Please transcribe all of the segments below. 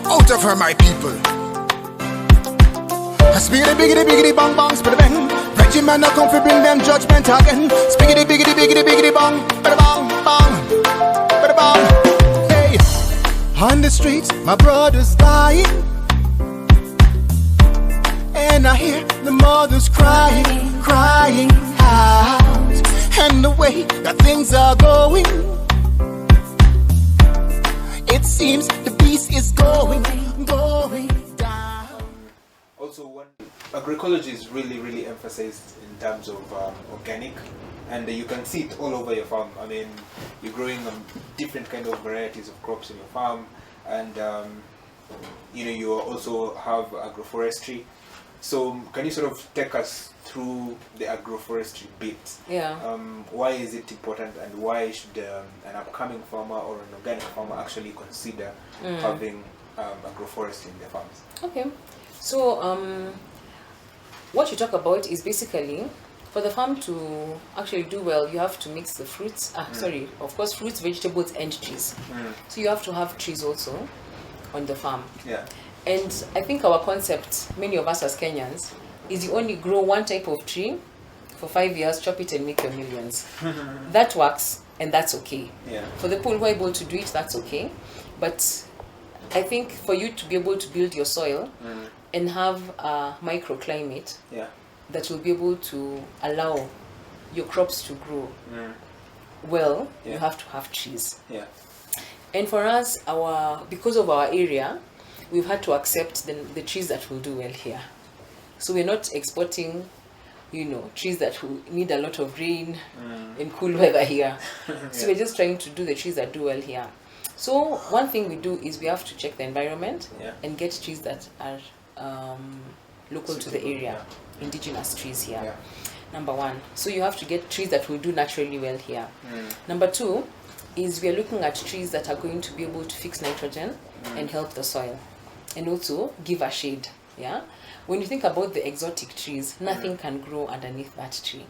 out of her, my people. Spiggity biggity biggity bang bang spit bang. Reggie man I come to bring them judgment again. Spiggity biggity biggity biggity bang, bada bang bang, bada bang. Hey, on the streets my brother's dying, and I hear the mothers crying, crying out. And the way that things are going, it seems the beast is going down. Also, one agroecology is really emphasized in terms of organic, and you can see it all over your farm. I mean, you're growing different kind of varieties of crops in your farm, and you also have agroforestry. So can you sort of take us through the agroforestry bit? Yeah. Why is it important, and why should an upcoming farmer or an organic farmer actually consider having agroforestry in their farms? Okay. So what you talk about is basically, for the farm to actually do well, you have to mix the fruits. Of course, fruits, vegetables, and trees. So you have to have trees also on the farm. Yeah. And I think our concept, many of us as Kenyans, is you only grow one type of tree for 5 years, chop it and make your millions. That works, and that's okay. Yeah. For the people who are able to do it, that's okay. But I think for you to be able to build your soil and have a microclimate that will be able to allow your crops to grow well, you have to have trees. Yeah. And for us, because of our area, we've had to accept the trees that will do well here. So we're not exporting, trees that will need a lot of rain and cool weather here. So we're just trying to do the trees that do well here. So one thing we do is we have to check the environment and get trees that are local to the area, indigenous trees here. Number one. So you have to get trees that will do naturally well here. Number two is we are looking at trees that are going to be able to fix nitrogen and help the soil, and also give a shade. Yeah. When you think about the exotic trees, nothing can grow underneath that tree.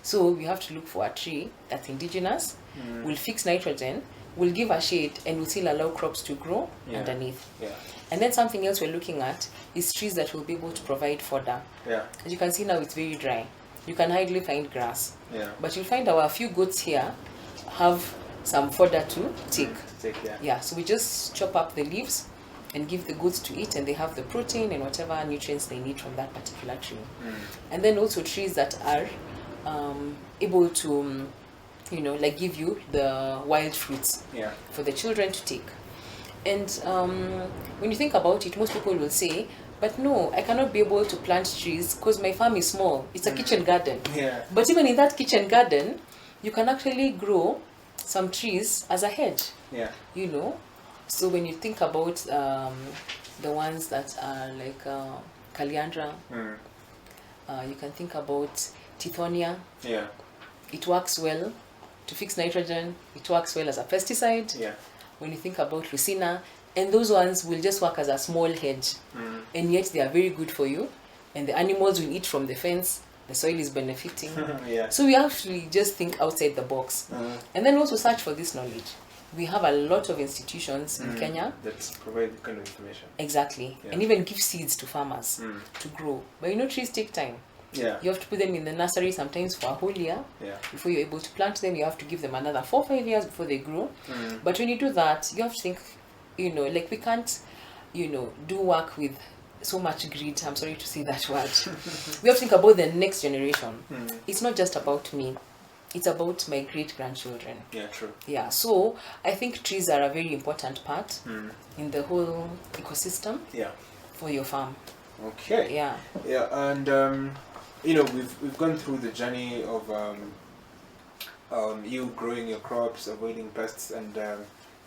So we have to look for a tree that's indigenous, will fix nitrogen, will give a shade, and will still allow crops to grow underneath. Yeah. And then something else we're looking at is trees that will be able to provide fodder. Yeah. As you can see now, it's very dry. You can hardly find grass. Yeah. But you'll find our few goats here have some fodder to take. Yeah. So we just chop up the leaves and give the goats to eat, and they have the protein and whatever nutrients they need from that particular tree. And then also trees that are able to, give you the wild fruits for the children to take. And when you think about it, most people will say, but no, I cannot be able to plant trees because my farm is small. It's a kitchen garden. Yeah. But even in that kitchen garden, you can actually grow some trees as a hedge. Yeah. So when you think about the ones that are like Caliandra, you can think about Tithonia. Yeah. It works well to fix nitrogen. It works well as a pesticide. Yeah. When you think about Lucina, and those ones will just work as a small hedge, and yet they are very good for you, and the animals will eat from the fence. The soil is benefiting. So we actually just think outside the box, and then also search for this knowledge. We have a lot of institutions in Kenya that provide the kind of information. Exactly, and even give seeds to farmers to grow. But trees take time. Yeah. You have to put them in the nursery sometimes for a whole year before you're able to plant them. You have to give them another 4 or 5 years before they grow. But when you do that, you have to think, like we can't, do work with so much greed. I'm sorry to say that word. We have to think about the next generation. It's not just about me. It's about my great-grandchildren. Yeah, true. Yeah, so I think trees are a very important part in the whole ecosystem for your farm. Okay. Yeah. Yeah, and we've gone through the journey of you growing your crops, avoiding pests, and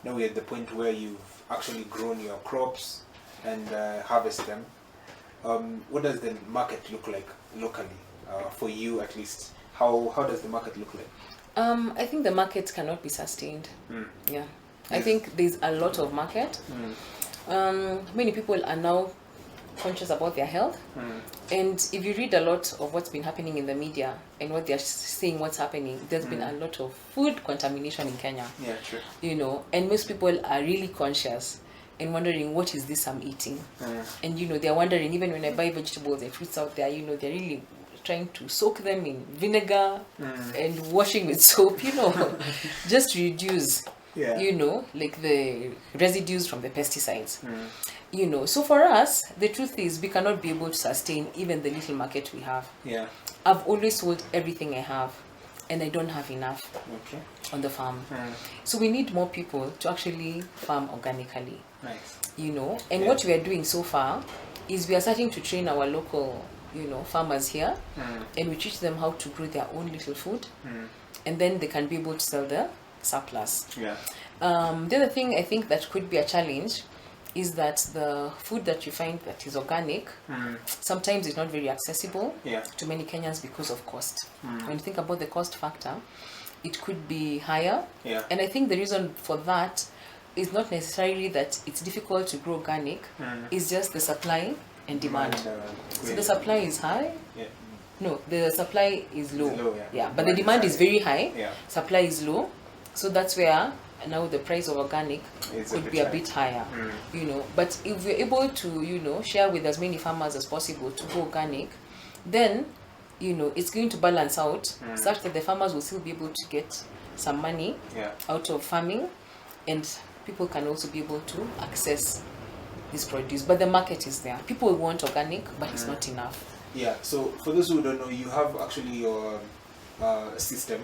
now we're at the point where you've actually grown your crops and harvest them. What does the market look like locally, for you at least? How does the market look like? I think the market cannot be sustained. Yeah. I think there's a lot of market. Many people are now conscious about their health, and if you read a lot of what's been happening in the media and what they're saying what's happening, there's been a lot of food contamination in Kenya. Yeah, true. And most people are really conscious. and wondering what is this I'm eating. And they're wondering, even when I buy vegetables and fruits out there, they're really trying to soak them in vinegar and washing with soap, just to reduce like the residues from the pesticides. So for us, the truth is we cannot be able to sustain even the little market we have. I've always sold everything I have, and I don't have enough on the farm. So we need more people to actually farm organically. Nice. And what we are doing so far is we are starting to train our local farmers here, and we teach them how to grow their own little food, and then they can be able to sell the surplus. The other thing I think that could be a challenge is that the food that you find that is organic sometimes is not very accessible to many Kenyans because of cost. When you think about the cost factor, it could be higher, and I think the reason for that is not necessarily that it's difficult to grow organic, it's just the supply and demand. So the supply is high. No, the supply is low. But the demand is very high. Supply is low. So that's where now the price of organic could be a bit higher. But if we're able to, share with as many farmers as possible to go organic, then, it's going to balance out such that the farmers will still be able to get some money out of farming, and people can also be able to access this produce. But the market is there. People want organic, but it's not enough. So for those who don't know, you have actually your system,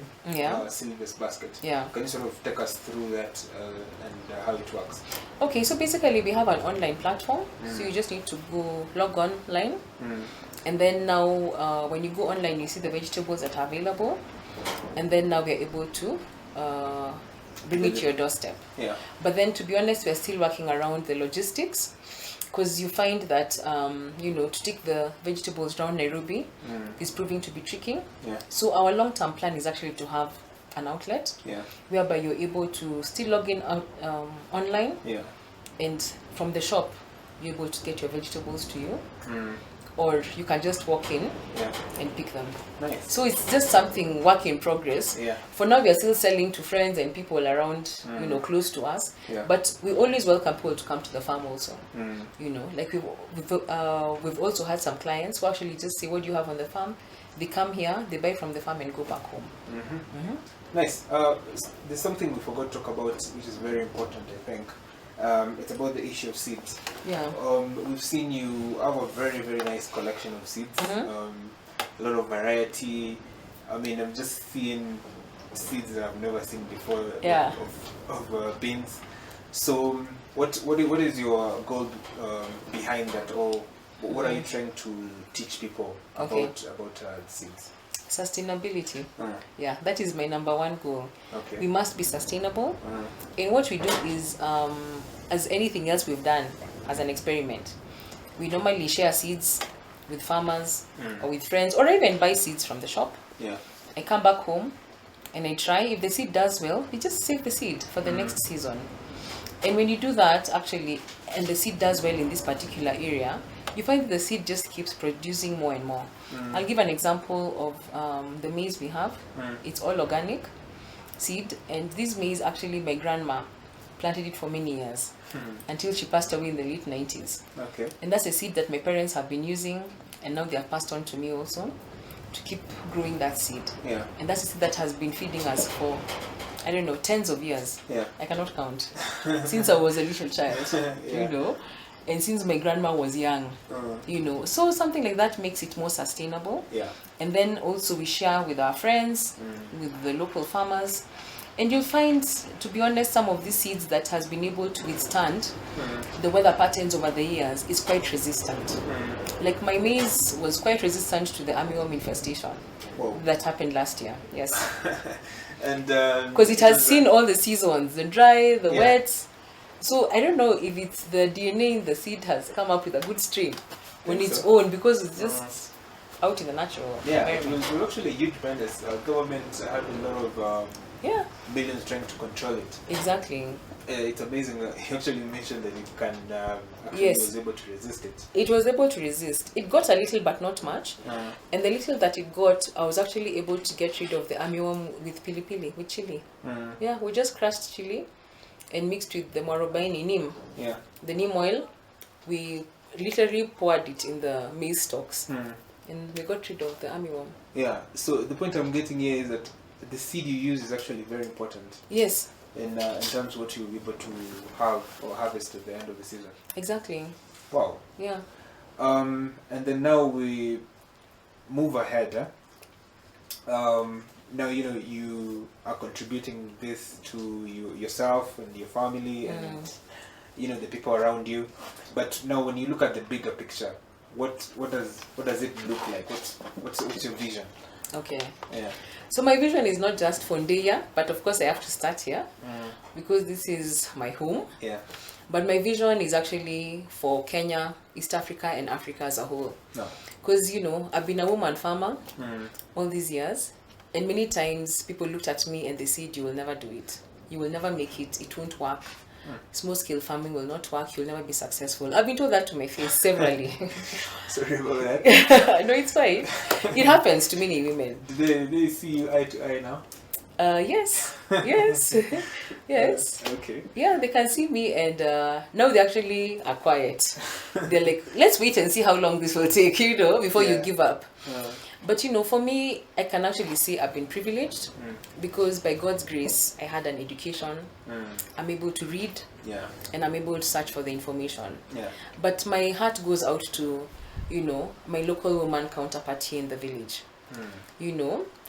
Sylvia's basket. Can you sort of take us through that and how it works? Okay, so basically we have an online platform. So you just need to go log online, and then now when you go online, you see the vegetables that are available, and then now we're able to bring it to your doorstep. But then, to be honest, we're still working around the logistics, because you find that to take the vegetables around Nairobi is proving to be tricky. So our long-term plan is actually to have an outlet whereby you're able to still log in online, and from the shop you're able to get your vegetables to you, or you can just walk in and pick them. Nice. So it's just something work in progress. For now we are still selling to friends and people around close to us, but we always welcome people to come to the farm also. Like we've also had some clients who actually just say, what do you have on the farm? They come here, they buy from the farm and go back home. Nice. There's something we forgot to talk about, which is very important, I think. It's about the issue of seeds. We've seen you have a very, very nice collection of seeds. A lot of variety. I mean, I'm just seeing seeds that I've never seen before of beans. So what is your goal behind that, or what are you trying to teach people about seeds? Sustainability. That is my number one goal. We must be sustainable. And what we do is, as anything else we've done as an experiment, we normally share seeds with farmers or with friends, or even buy seeds from the shop. I come back home and I try. If the seed does well, we just save the seed for the next season. And when you do that, actually, and the seed does well in this particular area, you find the seed just keeps producing more and more. I'll give an example of the maize we have. It's all organic seed, and this maize, actually my grandma planted it for many years until she passed away in the late 90s. And that's a seed that my parents have been using, and now they are passed on to me also to keep growing that seed. And that's a seed that has been feeding us for, I don't know, tens of years. I cannot count. Since I was a little child, and since my grandma was young, so something like that makes it more sustainable. And then also we share with our friends, with the local farmers, and you'll find, to be honest, some of these seeds that has been able to withstand the weather patterns over the years is quite resistant. Like my maize was quite resistant to the armyworm infestation that happened last year. And because it has seen all the seasons, the dry, the wet. So I don't know if it's the DNA in the seed has come up with a good strain on its own, because it's just out in the natural environment. It was actually a huge menace. Government had a lot of millions trying to control it. Exactly. It's amazing. You actually mentioned that it can was able to resist it. It was able to resist. It got a little, but not much. And the little that it got, I was actually able to get rid of the armyworm with pili-pili, with chili. We just crushed chili and mixed with the mwarobaini neem. Yeah. The neem oil, we literally poured it in the maize stalks, and we got rid of the armyworm. Yeah. So the point I'm getting here is that the seed you use is actually very important. Yes. In terms of what you'll be able to have or harvest at the end of the season. Exactly. Wow. Yeah. And then now we move ahead. Now you are contributing this to yourself and your family and the people around you. But now when you look at the bigger picture, what does it look like? What's your vision? Okay. Yeah. So my vision is not just for Ndeya, but of course I have to start here because this is my home. Yeah. But my vision is actually for Kenya, East Africa, and Africa as a whole. No. Because, I've been a woman farmer all these years, and many times people looked at me and they said, you will never do it. You will never make it. It won't work. Small-scale farming will not work. You'll never be successful. I've been told that to my face severally. Sorry about that. No, it's fine. It happens to many women. Do they see you eye to eye now? Yes. Yes. Okay. Yeah, they can see me, and now they actually are quiet. They're like, let's wait and see how long this will take, before you give up. But for me, I can actually say I've been privileged because by God's grace, I had an education. I'm able to read, and I'm able to search for the information. But my heart goes out to, my local woman counterpart here in the village.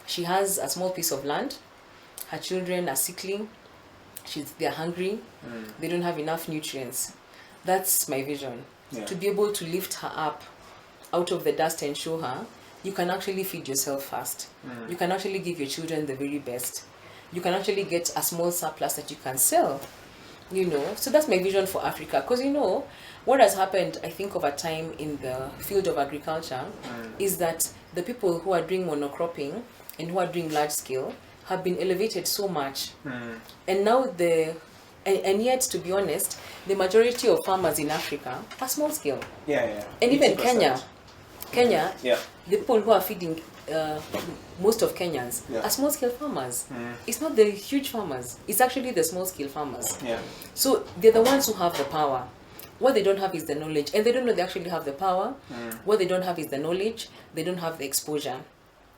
She has a small piece of land. Her children are sickly. They're hungry. They don't have enough nutrients. That's my vision. To be able to lift her up out of the dust and show her you can actually feed yourself first. You can actually give your children the very best. You can actually get a small surplus that you can sell. So that's my vision for Africa. Because what has happened, I think, over time in the field of agriculture is that the people who are doing monocropping and who are doing large scale have been elevated so much. And now and yet, to be honest, the majority of farmers in Africa are small scale. And even 80%. Kenya, the people who are feeding most of Kenyans are small scale farmers. It's not the huge farmers, it's actually the small scale farmers. So they're the ones who have the power. What they don't have is the knowledge, and they don't know they actually have the power. What they don't have is the knowledge, they don't have the exposure.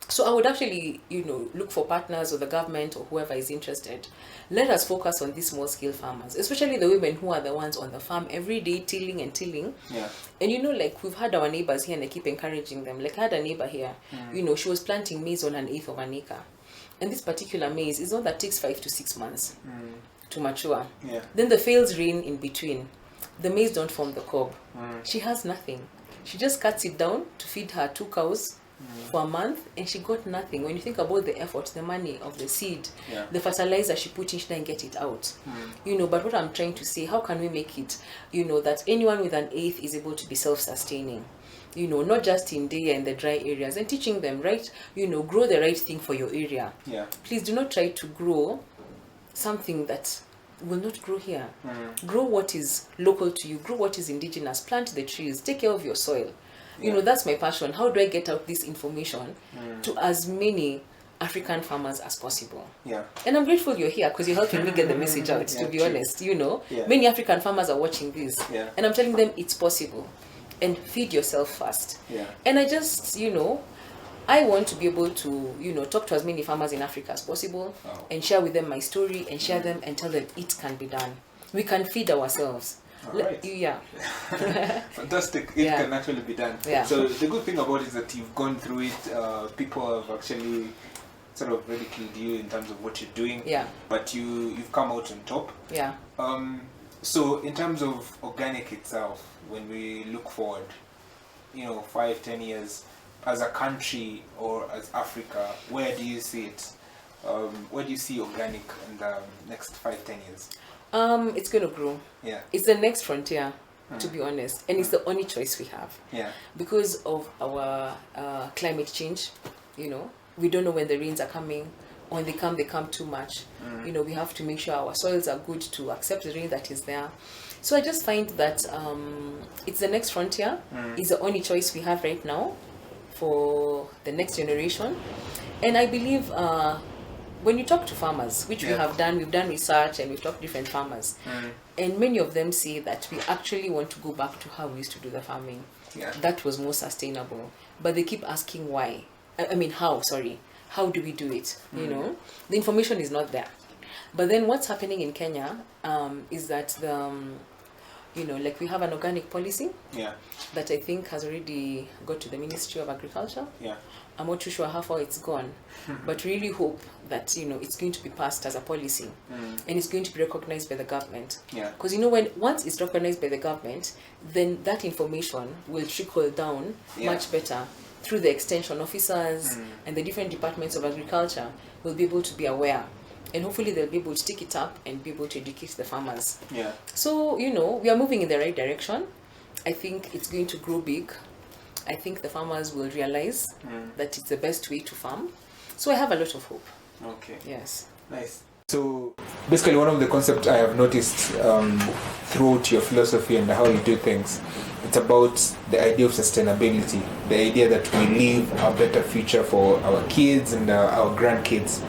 So I would actually, look for partners or the government or whoever is interested. Let us focus on these small-scale farmers, especially the women who are the ones on the farm every day, tilling and tilling. And we've had our neighbors here and I keep encouraging them. Like I had a neighbor here, she was planting maize on 1/8 of an acre. And this particular maize is one that takes 5 to 6 months to mature. Then the fails rain in between. The maize don't form the cob. She has nothing. She just cuts it down to feed her 2 cows for a month, and she got nothing. When you think about the effort, the money of the seed, the fertilizer she put in, she didn't get it out. But what I'm trying to say, how can we make it, that anyone with 1/8 is able to be self-sustaining? Not just in day and the dry areas, and teaching them, right? Grow the right thing for your area. Please do not try to grow something that will not grow here. Grow what is local to you. Grow what is indigenous. Plant the trees. Take care of your soil. That's my passion. How do I get out this information to as many African farmers as possible? And I'm grateful you're here because you're helping me get the message out, to be honest. Many African farmers are watching this. And I'm telling them it's possible. And feed yourself first. And I just, I want to be able to, talk to as many farmers in Africa as possible and share with them my story and share them and tell them it can be done. We can feed ourselves. Right. Fantastic. It can actually be done. So the good thing about it is that you've gone through it. People have actually sort of ridiculed you in terms of what you're doing. But you've come out on top. So in terms of organic itself, when we look forward, 5-10 years, as a country or as Africa, where do you see it? Where do you see organic in the next 5-10 years? It's going to grow. It's the next frontier, to be honest, and it's the only choice we have. Because of our climate change, we don't know when the rains are coming. When they come too much. We have to make sure our soils are good to accept the rain that is there. So I just find that it's the next frontier. It's the only choice we have right now for the next generation. And I believe when you talk to farmers, which we have done, we've done research and we've talked to different farmers, and many of them say that we actually want to go back to how we used to do the farming. That was more sustainable, but they keep asking why. I mean, how do we do it? You know, the information is not there. But then what's happening in Kenya is that the like we have an organic policy that I think has already got to the Ministry of Agriculture. I'm not too sure how far it's gone, but really hope that it's going to be passed as a policy, and it's going to be recognized by the government. Because once it's recognized by the government, then that information will trickle down much better through the extension officers and the different departments of agriculture will be able to be aware. And hopefully they'll be able to take it up and be able to educate the farmers. So, we are moving in the right direction. I think it's going to grow big. I think the farmers will realize that it's the best way to farm. So I have a lot of hope. Okay. Yes. Nice. So basically one of the concepts I have noticed throughout your philosophy and how you do things, it's about the idea of sustainability, the idea that we leave a better future for our kids and our grandkids.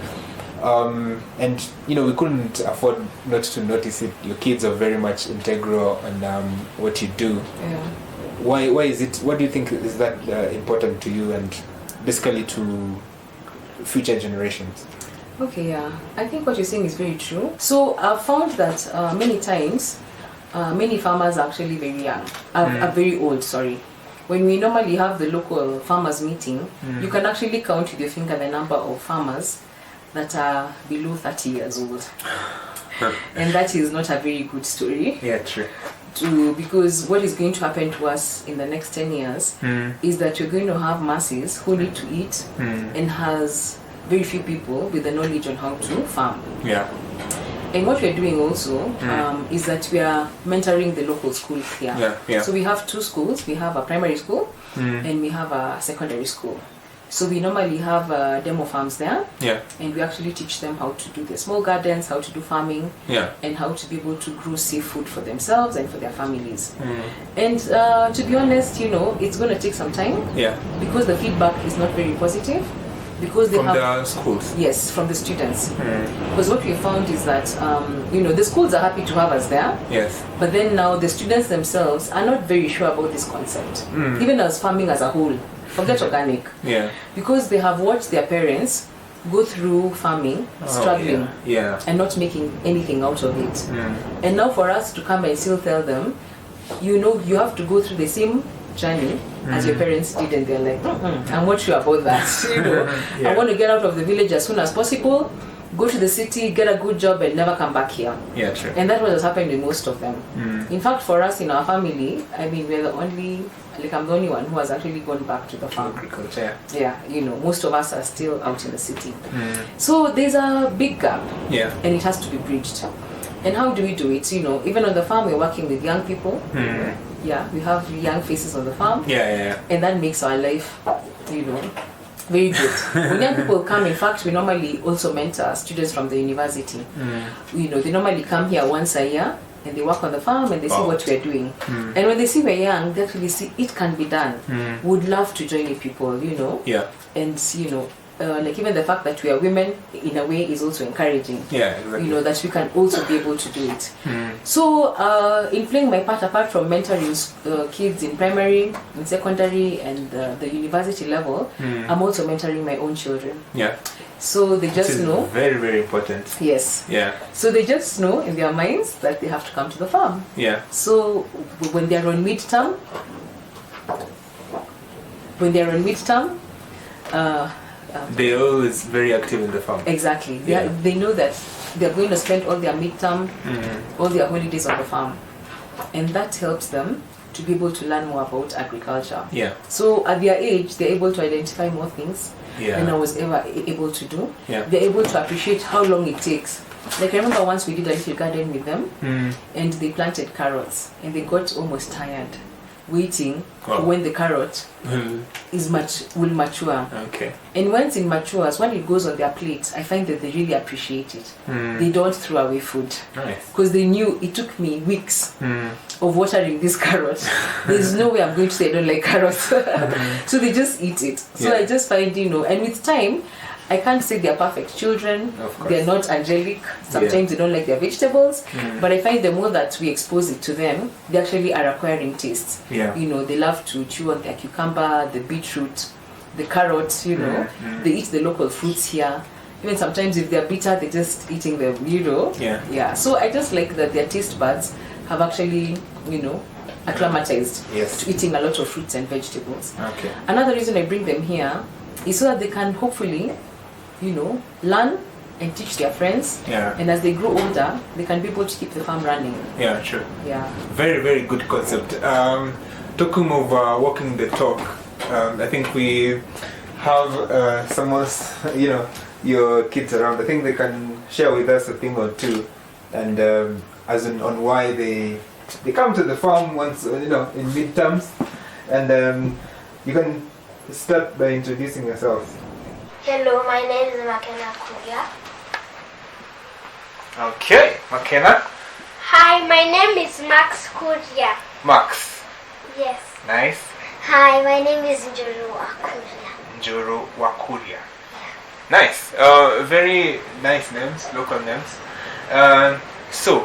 And we couldn't afford not to notice it. Your kids are very much integral in what you do. Why is it? What do you think is that important to you and basically to future generations? Okay, I think what you're saying is very true. So I've found that many times, many farmers are actually very young, are very old. Sorry. When we normally have the local farmers meeting, you can actually count with your finger the number of farmers that are below 30 years old. And that is not a very good story. Yeah, true. Because what is going to happen to us in the next 10 years is that you're going to have masses who need to eat and has very few people with the knowledge on how to farm. And what we're doing also is that we are mentoring the local schools here. So we have two schools. We have a primary school and we have a secondary school. So we normally have demo farms there, and we actually teach them how to do the small gardens, how to do farming, and how to be able to grow safe food for themselves and for their families. And to be honest, it's going to take some time because the feedback is not very positive. Because from the schools? Yes, from the students. Because what we found is that, the schools are happy to have us there. But then now the students themselves are not very sure about this concept. Even as farming as a whole. Forget organic. Because they have watched their parents go through farming, struggling, and not making anything out of it. And now for us to come and still tell them, you have to go through the same journey as your parents did, and they're like, I'm not sure about that. I want to get out of the village as soon as possible, go to the city, get a good job, and never come back here. True. And that's what has happened with most of them. In fact, for us in our family, we're the only, I'm the only one who has actually gone back to the farm. Agriculture. Most of us are still out in the city. So there's a big gap, and it has to be bridged. And how do we do it? Even on the farm, we're working with young people. We have young faces on the farm. And that makes our life, very good. When young people come, in fact, we normally also mentor students from the university. They normally come here once a year and they work on the farm and they see what we're doing. And when they see we're young, they actually see it can be done. Would love to join the people, And, like even the fact that we are women in a way is also encouraging. Exactly. That we can also be able to do it. So in playing my part, apart from mentoring kids in primary, in secondary, and the university level, I'm also mentoring my own children. So they just know. Very, very important. Yes. So they just know in their minds that they have to come to the farm. So when they're on midterm, they're always very active in the farm. Exactly. They know that they're going to spend all their midterm, all their holidays on the farm. And that helps them to be able to learn more about agriculture. So at their age, they're able to identify more things than I was ever able to do. They're able to appreciate how long it takes. Like I remember once we did a little garden with them, and they planted carrots, and they got almost tired waiting for when the carrot will mature. And once it matures, when it goes on their plate, I find that they really appreciate it. They don't throw away food. Because they knew it took me weeks of watering this carrot. There's no way I'm going to say I don't like carrots. So they just eat it. So I just find, and with time, I can't say they're perfect children. Of course. They're not angelic. Sometimes they don't like their vegetables. But I find the more that we expose it to them, they actually are acquiring tastes. Yeah. You know, they love to chew on their cucumber, the beetroot, the carrots, you know. They eat the local fruits here. Even sometimes if they're bitter, they're just eating them, you know. Yeah. So I just like that their taste buds have actually, you know, acclimatized to eating a lot of fruits and vegetables. Okay. Another reason I bring them here is so that they can hopefully, you know, learn and teach their friends. Yeah. And as they grow older, they can be able to keep the farm running. Yeah, true. Yeah. Very, very good concept. Talking of walking the talk, I think we have someone, you know, your kids around. I think they can share with us a thing or two, and as in on why they come to the farm once, you know, in midterms, and you can start by introducing yourselves. Hello, my name is Sylvia Kuria. Okay, McKenna. Hi, my name is Max Kuria. Max. Yes. Nice. Hi, my name is Njuru Akuria. Njuru Wakuria. Nice. Very nice names, local names. So,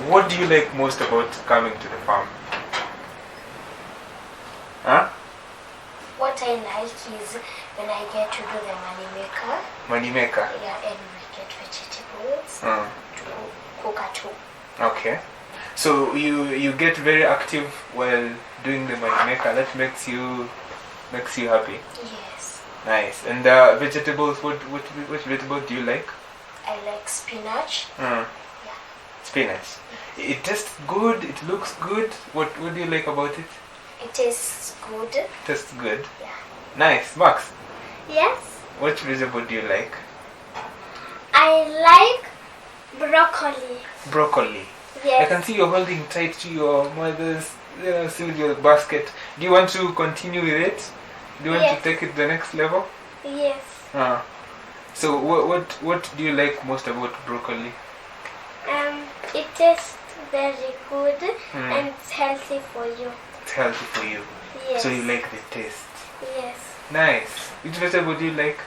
what do you like most about coming to the farm? Huh? What I like is when I get to do the money maker. Money maker. Yeah, and we get vegetables to cook at home. Okay. So you get very active while doing the money maker. That makes you happy. Yes. Nice. And vegetables. Which vegetable do you like? I like spinach. Yeah. Spinach. It tastes good. It looks good. What do you like about it? It tastes good. Tastes good. Yeah. Nice. Max, Yes. which vegetable do you like? I like broccoli. Broccoli. Yes. I can see you're holding tight to your mother's Sylvia basket. Do you want to continue with it? Do you want Yes. to take it to the next level? Yes. So what do you like most about broccoli? It tastes very good and it's healthy for you. It's healthy for you. Yes. So you like the taste. Yes. Nice. Which vegetable do you like?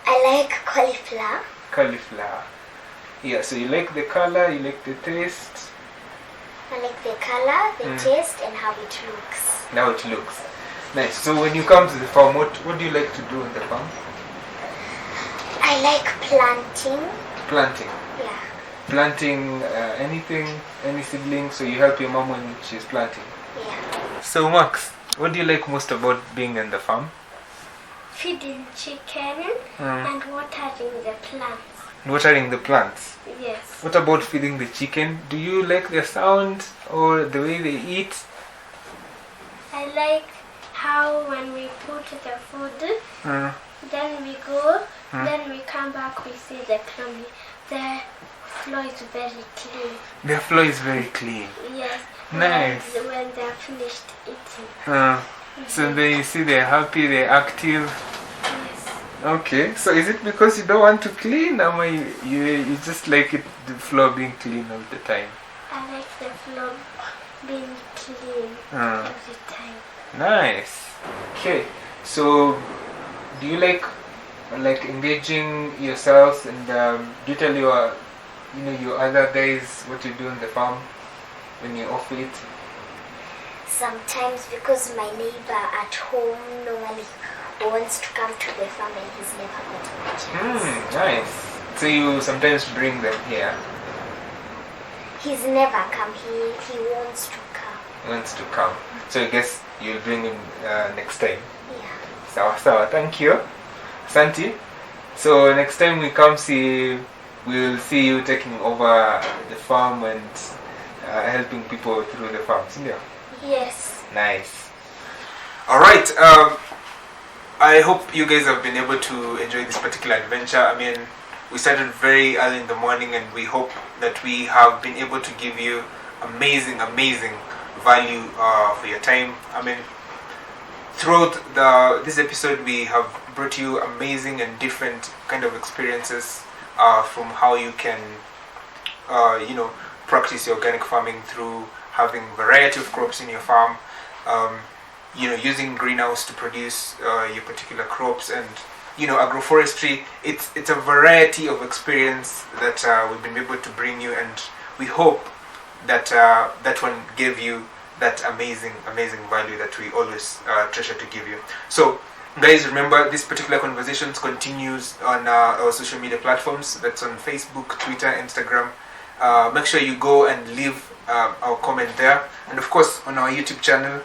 I like cauliflower. Cauliflower. Yeah, so you like the color, you like the taste. I like the color, the taste, and how it looks. Now it looks. Nice. So when you come to the farm, what do you like to do on the farm? I like planting. Planting. Yeah. Planting anything, any seedling, so you help your mom when she's planting. Yeah. So Max, what do you like most about being in the farm? Feeding chicken and watering the plants. Watering the plants. Yes. What about feeding the chicken? Do you like their sound or the way they eat? I like how when we put the food, then we go, then we come back, we see the crummy. The floor is very clean. Their floor is very clean. Yes. Nice. When they're finished eating. So then you see they're happy, they're active. Yes. Okay, so is it because you don't want to clean, or you just like it, the floor being clean all the time? I like the floor being clean every time. Nice. Okay, so do you like engaging yourselves, and do you tell your other guys what you do on the farm when you're off it? Sometimes, because my neighbor at home normally wants to come to the farm and he's never gotten a chance. Nice. So you sometimes bring them here. He's never come. He wants to come. He wants to come. So I guess you'll bring him next time. Yeah. Sawa, thank you. Santi. So next time we come we'll see you taking over the farm and helping people through the farm. Yeah. Yes. Nice. Alright, I hope you guys have been able to enjoy this particular adventure. I mean, we started very early in the morning, and we hope that we have been able to give you amazing value for your time. I mean, throughout this episode we have brought you amazing and different kind of experiences from how you can practice your organic farming through having variety of crops in your farm, using greenhouse to produce your particular crops, and agroforestry, it's a variety of experience that we've been able to bring you, and we hope that that one gave you that amazing value that we always treasure to give you. So guys, remember, this particular conversations continues on our social media platforms. That's on Facebook, Twitter, Instagram. Make sure you go and leave our comment there, and of course on our YouTube channel.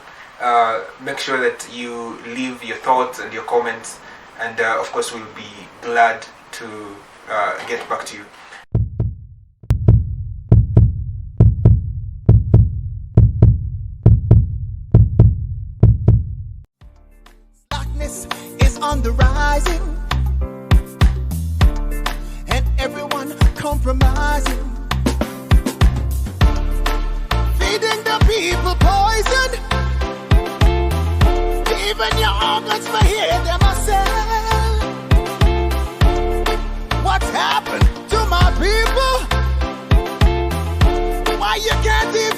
Make sure that you leave your thoughts and your comments, and of course we'll be glad to get back to you. Darkness is on the rising, and everyone compromising, feeding the people poison. Even your organs may hear them myself. What's happened to my people? Why you can't even